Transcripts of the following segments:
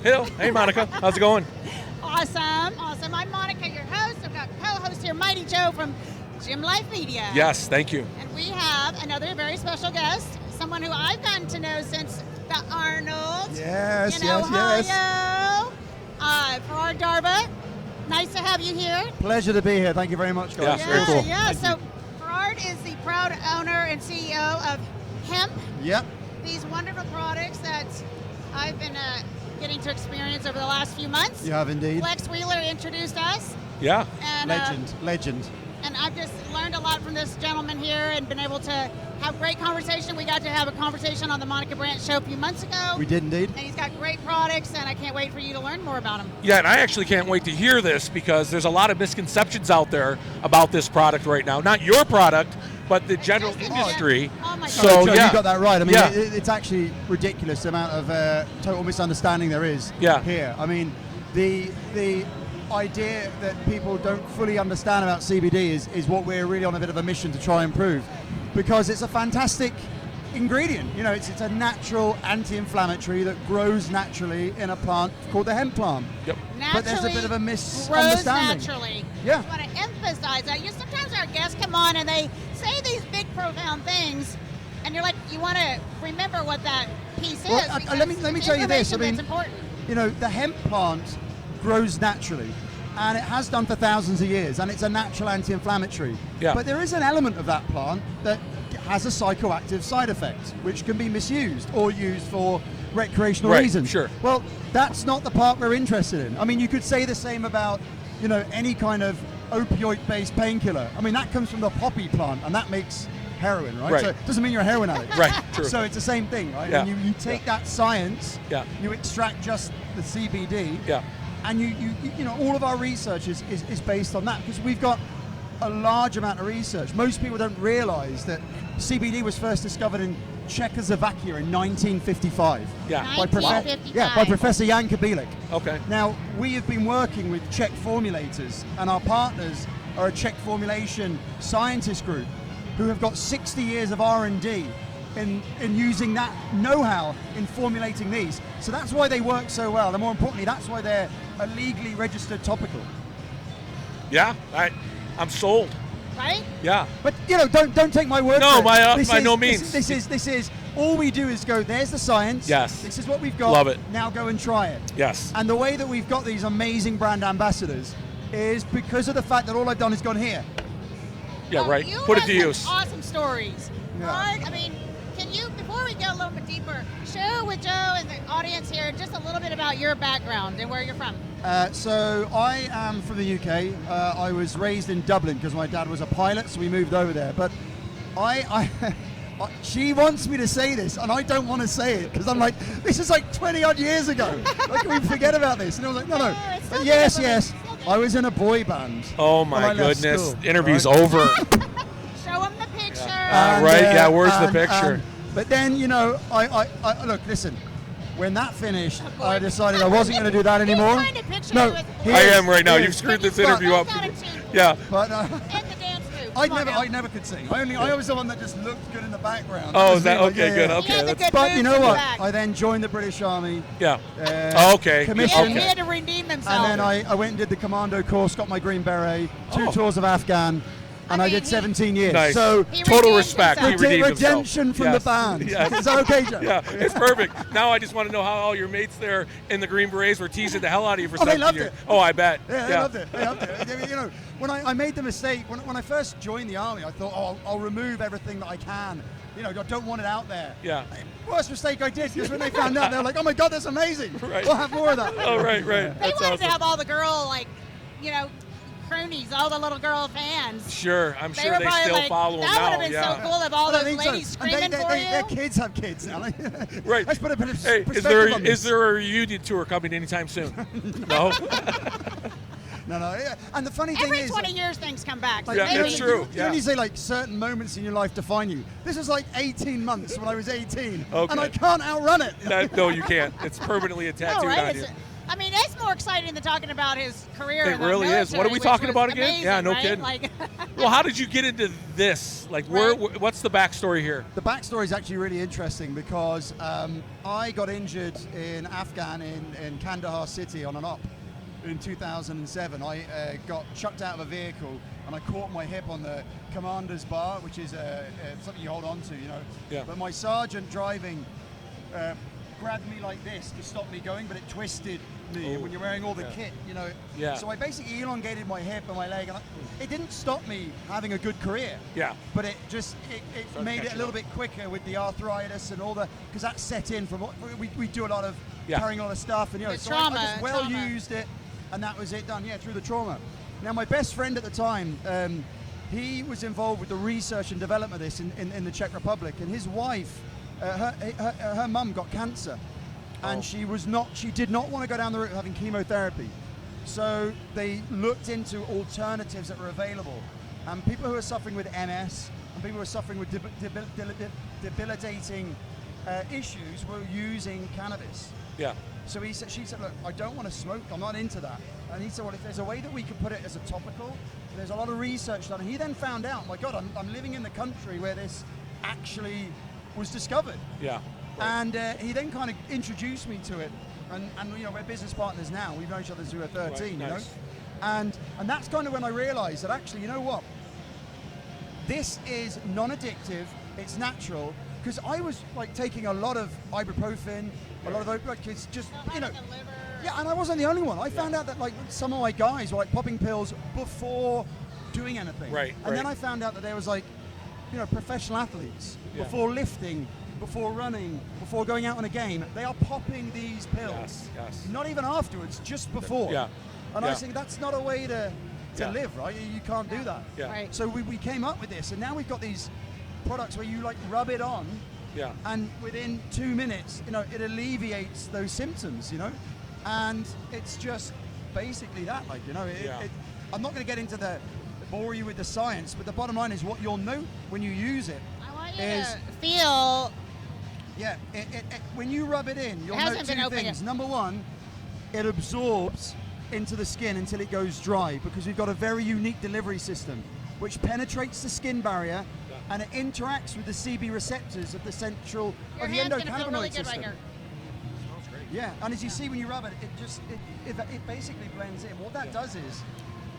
Hello. Hey, Monica. How's it going? Awesome. I'm Monica, your host. I've got co-host here, Mighty Joe from Gym Life Media. Yes, thank you. And we have another very special guest, someone who I've gotten to know since the Arnold Yes, in Ohio. Farard, Darver. Nice to have you here. Pleasure to be here. Thank you very much, guys. Yeah, very cool. Yeah. So Farard is the proud owner and CEO of HEMPE. Yep. These wonderful products that I've been getting to experience over the last few months. You have indeed. Flex Wheeler introduced us. Yeah. And, Legend. And I've just learned a lot from this gentleman here and been able to have great conversation. We got to have a conversation on the Monica Branch show a few months ago. We did indeed. And he's got great products, and I can't wait for you to learn more about them. Yeah, and I actually can't wait to hear this because there's a lot of misconceptions out there about this product right now. Not your product, but the general industry. Oh my God. So, Joe, yeah. you got that right. I mean, Yeah. it's actually ridiculous the amount of total misunderstanding there is here. I mean, the idea that people don't fully understand about CBD is what we're really on a bit of a mission to try and prove, because it's a fantastic ingredient. You know, it's a natural anti-inflammatory that grows naturally in a plant called the hemp plant. Yep. But there's a bit of a misunderstanding. Grows naturally. Yeah. I want to emphasize that. Sometimes our guests come on and they say these big, profound things, and you're like, you want to remember what that piece Well, is. let me tell you this. I mean, it's important. you know, the hemp plant grows naturally, and it has done for thousands of years, and it's a natural anti-inflammatory. Yeah. But there is an element of that plant that has a psychoactive side effect, which can be misused or used for recreational reasons. Sure. Well, that's not the part we're interested in. I mean, you could say the same about, you know, any kind of opioid-based painkiller. I mean, that comes from the poppy plant, and that makes heroin, right? Right. So it doesn't mean you're a heroin addict. Right, true. So it's the same thing, right? Yeah. And you take that science, Yeah. you extract just the CBD, Yeah. and you know, all of our research is based on that, because we've got a large amount of research. Most people don't realize that CBD was first discovered in Czechoslovakia in 1955. Yeah. By, 1955. by Professor Jan Kabílek. Okay. Now, we have been working with Czech formulators, and our partners are a Czech formulation scientist group who have got 60 years of R&D in using that know-how in formulating these. So that's why they work so well, and more importantly, that's why they're a legally registered topical. Yeah, I'm sold. Right? Yeah. But you know, don't take my word No, for it. by no means. This is all we do is go, there's the science. Yes. This is what we've got. Love it. Now go and try it. Yes. And the way that we've got these amazing brand ambassadors is because of the fact that all I've done is gone here. Yeah, right. You Put it have to some use. Awesome stories. Yeah. Right? I mean, can you, before we go a little bit deeper, share with Joe and the audience here just a little bit about your background and where you're from? So I am from the UK. I was raised in Dublin because my dad was a pilot, so we moved over there. But she wants me to say this, and I don't want to say it because I'm like, this is like 20 odd years ago. Like, we forget about this. And I was like, no. it's But still yes, good, yes. I was in a boy band. Oh when my I left goodness. school, Interview's right? over. Show them the picture. Right, yeah, where's the picture? But then, you know, I look, listen. When that finished, I decided I wasn't going to do that anymore. Find a picture No, with I am right now. here's- You've screwed this But- interview up. Yeah. But And the dance move. I never could sing. I was the one that just looked good in the background. Oh, That is that was me, okay? Good. yeah. Okay. had the That's, good But you know moves in what? the back. I then joined the British Army. yeah. Okay. Commission. He Okay. had to redeem himself. And then I went and did the commando course, got my Green Beret, 2 Oh. tours of Afghan, and I mean, did 17 years. Nice. So He Total redeemed respect. He himself. redeemed himself. redemption from Yes. the band. Yes. Is that okay, Joe? Yeah, it's perfect. Now I just want to know how all your mates there in the Green Berets were teasing the hell out of you for Oh, they 17 loved years. it. Oh, I bet. Yeah, they loved it. They loved it. I mean, you know, when I made the mistake, when I first joined the army, I thought, oh, I'll remove everything that I can. You know, I don't want it out there. Yeah. Worst mistake I did, because when they found out, they were like, oh my God, that's amazing. Right. We'll have more of that. Oh, right. They That's wanted awesome. to have all the girl, like, you know, cronies, all the little girl fans. Sure, I'm sure were they probably still like, follow them that now. would have been Yeah. so cool if all I don't those think so. ladies And screaming for you. their kids have kids now. Right. Let's put a bit of Hey, perspective on this. is there a reunion tour coming anytime soon? No. No. Yeah. And the funny thing Every is, 20 years things come back. So Yeah, maybe that's true. You only say like certain moments in your life define you. This was like 18 months when I was 18, Okay. and I can't outrun it. No, you can't. It's permanently a No, tattooed right? on you. I mean, it's more more exciting than talking about his career. It in the really is. military, What are we which talking was about again? amazing, Yeah, no right? kidding. Like, well, how did you get into this? Like, what's the backstory here? The backstory is actually really interesting because I got injured in Afghan in Kandahar city on an op in 2007. I got chucked out of a vehicle and I caught my hip on the commander's bar, which is something you hold on to, you know. Yeah. But my sergeant driving grabbed me like this to stop me going, but it twisted me. And when you're wearing all the kit, you know. Yeah. So I basically elongated my hip and my leg, and it didn't stop me having a good career. Yeah. But it just it made it a little bit quicker with the arthritis and all the, because that set in from what we do a lot of carrying a lot of stuff, and you know, so trauma, I just used it, and that was it done. Yeah, through the trauma. Now my best friend at the time, he was involved with the research and development of this in the Czech Republic, and his wife, her mum got cancer, and she did not want to go down the route of having chemotherapy. So they looked into alternatives that were available, and people who are suffering with MS and people who are suffering with debilitating issues were using cannabis. Yeah. So she said, look, I don't want to smoke, I'm not into that. And he said, well, if there's a way that we could put it as a topical, there's a lot of research done. And he then found out, my God, I'm living in the country where this actually was discovered. Yeah. Right. And he then kind of introduced me to it. And you know, we're business partners now. We've known each other since we were 13, right, you nice. know. And that's kind of when I realized that actually, you know what? This is non-addictive, it's natural, because I was like taking a lot of ibuprofen, a lot of opioids, it's just, you know. Yeah, and I wasn't the only one. I found out that like some of my guys were like popping pills before doing anything. Right. And then I found out that there was like, you know, professional athletes, before lifting, before running, before going out on a game, they are popping these pills. Yes, yes. Not even afterwards, just before. Yeah. And I was thinking, that's not a way to live, right? You can't do that. Yeah. Right. So we came up with this, and now we've got these products where you like rub it on, and within 2 minutes, you know, it alleviates those symptoms, you know, and it's just basically that, like, you know, I'm not going to get into bore you with the science, but the bottom line is what you'll know when you use it. I want you to feel. Yeah, when you rub it in, you'll Hasn't note been 2 opened things. yet. Number one, it absorbs into the skin until it goes dry, because we've got a very unique delivery system which penetrates the skin barrier and it interacts with the CB receptors of the central Your of the hand's gonna feel endocannabinoid really good system. right here. Yeah, and as you see when you rub it, it basically blends in. What that does is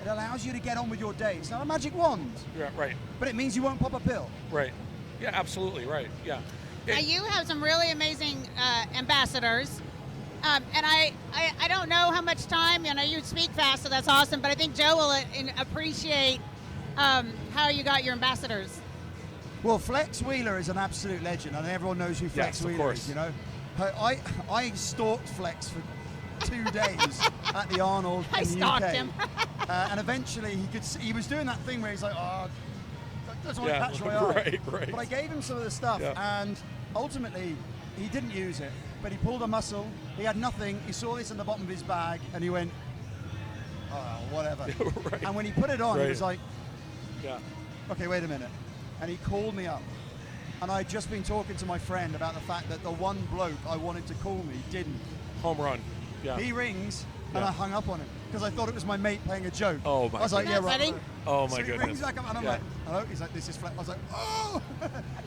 it allows you to get on with your day. It's not a magic wand. Yeah, right. But it means you won't pop a pill. Right. Yeah, absolutely right. Yeah. Now you have some really amazing ambassadors, and I don't know how much time. You know, you speak fast, so that's awesome. But I think Joe will appreciate how you got your ambassadors. Well, Flex Wheeler is an absolute legend, and everyone knows who Flex Wheeler is. You know, I stalked Flex for 2 days at the Arnold I in the stalked UK, him. and eventually he was doing that thing where he's like, oh, that's what catch my eye. Right. But I gave him some of the stuff, and ultimately he didn't use it. But he pulled a muscle. He had nothing. He saw this in the bottom of his bag, and he went, oh, whatever. Right. And when he put it on, he was like, yeah. Okay, wait a minute. And he called me up. And I'd just been talking to my friend about the fact that the one bloke I wanted to call me didn't. Home run. Yeah. He rings, and I hung up on him because I thought it was my mate playing a joke. Oh, my I was like, yeah, right. Funny? Oh, So my he goodness. rings back up, and I'm like, hello? He's like, this is Flex. I was like, oh,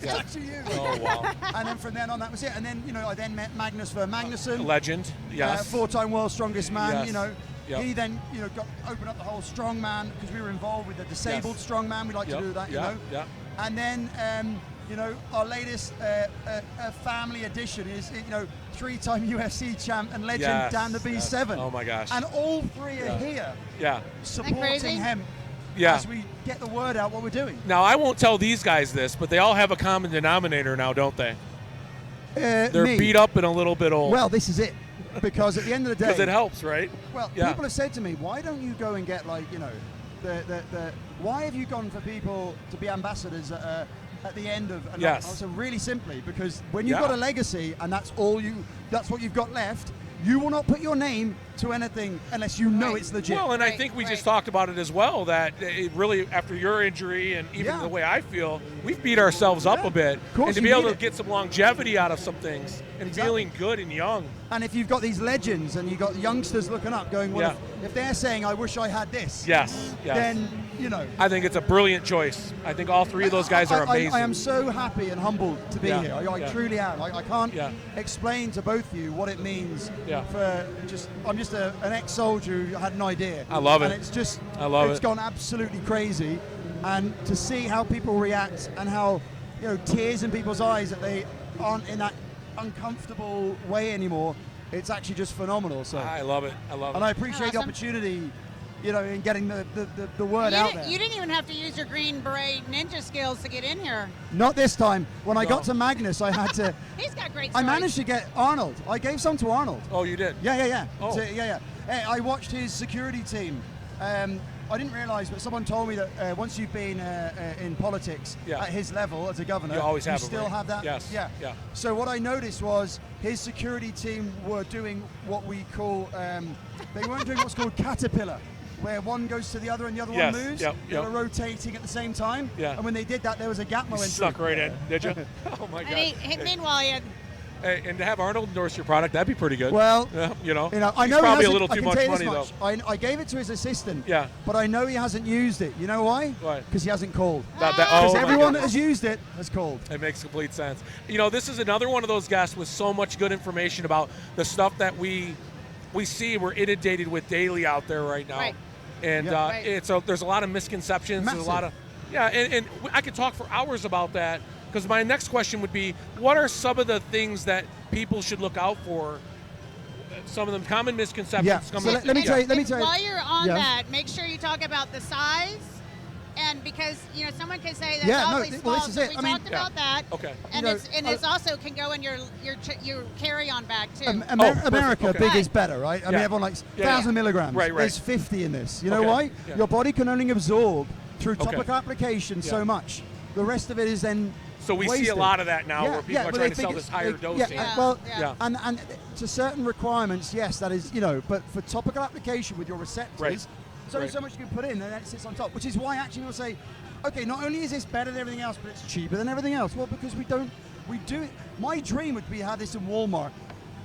it's actually you. Oh, wow. And then from then on, that was it. And then, you know, I then met Magnus Magnuson. Legend. Yes. 4-time world's strongest man, Yes. you know. Yep. He then, you know, opened up the whole strongman because we were involved with the disabled strongman. We like to do that, you know. Yeah. And then, you know, our latest family edition is, you know, 3-time UFC champ and legend Dan the B7. Oh my gosh. And all 3 are here supporting hemp as we get the word out what we're doing. Now, I won't tell these guys this, but they all have a common denominator now, don't they? They're beat up and a little bit old. Well, this is it. Because at the end of the day... Because it helps, right? Well, people have said to me, why don't you go and get, like, you know, why have you gone for people to be ambassadors at the end of... Yes. So really simply, because when you've got a legacy and that's what you've got left, You will not put your name to anything unless you know it's legit. Well, and I think we just talked about it as well, that it really, after your injury and even the way I feel, we've beat ourselves up a bit. And to be able to get some longevity out of some things and feeling good and young. And if you've got these legends and you've got youngsters looking up going, well, if they're saying, I wish I had this, then, you know. I think it's a brilliant choice. I think all three of those guys are amazing. I am so happy and humbled to be here. I truly am. I can't explain to both of you what it means for I'm just an ex-soldier who had an idea. I love it. And it's just, it's gone absolutely crazy. And to see how people react and how, you know, tears in people's eyes that they aren't in that uncomfortable way anymore, it's actually just phenomenal. So I love it. And I appreciate the opportunity, you know, in getting the word out there. You didn't even have to use your Green Beret ninja skills to get in here. Not this time. When I got to Magnus, I had to. He's got great stories. I managed to get Arnold. I gave some to Arnold. Oh, you did? Yeah. Oh. So, I watched his security team. I didn't realize, but someone told me that once you've been in politics at his level as a governor, you always have still have that. Yes. Yeah. So what I noticed was his security team were doing what we call, they weren't doing what's called caterpillar, where one goes to the other and the other one moves. They were rotating at the same time. And when they did that, there was a gap moment. Stuck right in, did you? Oh my God. And meanwhile, he had. And to have Arnold endorse your product, that'd be pretty good. Well, you know I know probably a little too much money though. I gave it to his assistant. Yeah. But I know he hasn't used it. You know why? Why? Because he hasn't called. Because everyone that has used it has called. It makes complete sense. You know, this is another one of those guests with so much good information about the stuff that we see, we're inundated with daily out there right now. And there's a lot of misconceptions. Massive. There's a lot of and I could talk for hours about that. Because my next question would be, what are some of the things that people should look out for? Some of them common misconceptions. Yeah. So let me tell you. While you're on that, make sure you talk about the size, and because someone could say that's always small. This is it. We talked about that. Okay. And it's also can go in your carry-on bag too. America, big is better, right? I mean, everyone likes 1,000 milligrams. Right. There's 50 in this. You know why? Yeah. Your body can only absorb through topical application so much. The rest of it is then. So we see a lot of that now where people are trying to sell this higher dosing. And to certain requirements, yes, that is, but for topical application with your receptors, there's only so much you can put in, and then it sits on top, which is why actually people say, okay, not only is this better than everything else, but it's cheaper than everything else. Well, because we do it. My dream would be to have this in Walmart,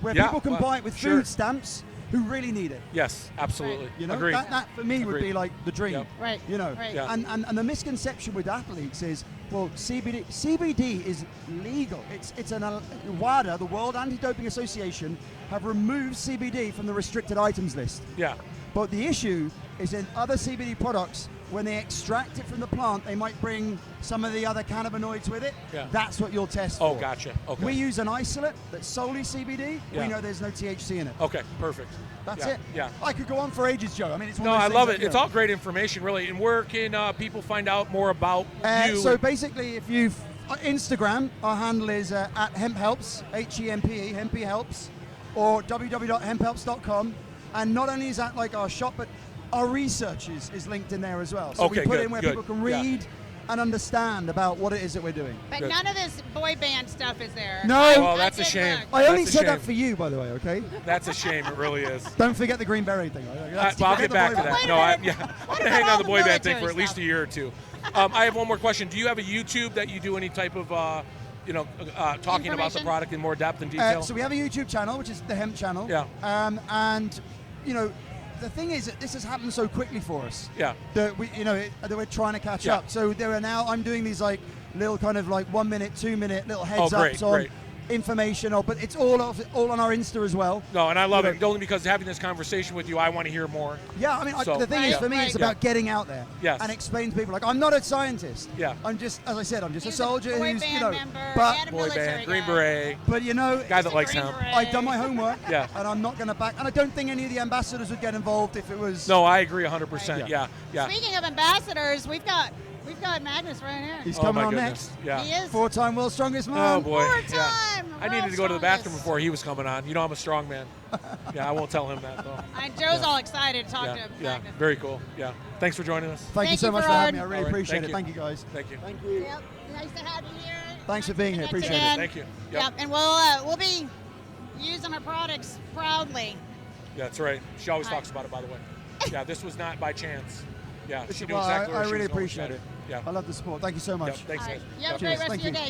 where people can buy it with food stamps who really need it. Yes, absolutely. Agreed. That for me would be like the dream. Right. And the misconception with athletes is, well, CBD is legal. It's an WADA, the World Anti-Doping Association, have removed CBD from the restricted items list. Yeah. But the issue is in other CBD products, when they extract it from the plant, they might bring some of the other cannabinoids with it. Yeah. That's what you'll test for. Oh, gotcha. Okay. We use an isolate that's solely CBD. Yeah. We know there's no THC in it. Okay, perfect. That's it. Yeah. I could go on for ages, Joe. I mean, it's one No, of those I things love that, it. It's all great information, really. And where can people find out more about you? So basically, if you've Instagram, our handle is at HEMPHelps, HEMPE, HEMPE Helps, or www.hemphelps.com. And not only is that like our shop, but our research is linked in there as well. So we put in where people can read and understand about what it is that we're doing. But none of this boy band stuff is there. No. Well, that's a shame. I only said that for you, by the way, okay? That's a shame. It really is. Don't forget the Green Beret thing. I'll get back to that. No, I'm going to hang on the boy band thing for at least a year or two. I have one more question. Do you have a YouTube that you do any type of talking about the product in more depth and detail? So we have a YouTube channel, which is the Hemp channel. Yeah. And the thing is that this has happened so quickly for us. Yeah. That that we're trying to catch up. So there are now, I'm doing these like little kind of like 1 minute, 2 minute little heads ups on information, but it's all on our Insta as well. No, and I love it. Only because having this conversation with you, I want to hear more. Yeah, I mean, the thing is, for me, it's about getting out there and explain to people. Like, I'm not a scientist. Yeah. I'm just, as I said, I'm just a soldier who's, boy band, Green Beret. But guy that likes hemp. I've done my homework. Yeah. And I'm not going to back. And I don't think any of the ambassadors would get involved if it was. No, I agree 100%. Yeah. Speaking of ambassadors, we've got Magnus right here. He's coming on next. Yeah. He is. 4-time world's strongest man. Oh, boy. 4-time. I needed to go to the bathroom before he was coming on. I'm a strong man. Yeah, I won't tell him that, though. And Joe's all excited to talk to Magnus. Yeah, very cool. Yeah. Thanks for joining us. Thank you so much for having me. I really appreciate it. You. Thank you, guys. Thank you. Thank you. Yep. Nice to have you here. Thanks for being here. Appreciate it. Thank you. Yep. And we'll be using our products proudly. Yeah, that's right. She always All talks about it, by the way. Yeah, this was not by chance. Yeah, she knew Well, exactly where I she really was going with appreciate that. it. Yeah. I love the support. Thank you so much. Yep, thanks, All right. guys. You have a Yep. great Cheers. rest Thank of your you. day.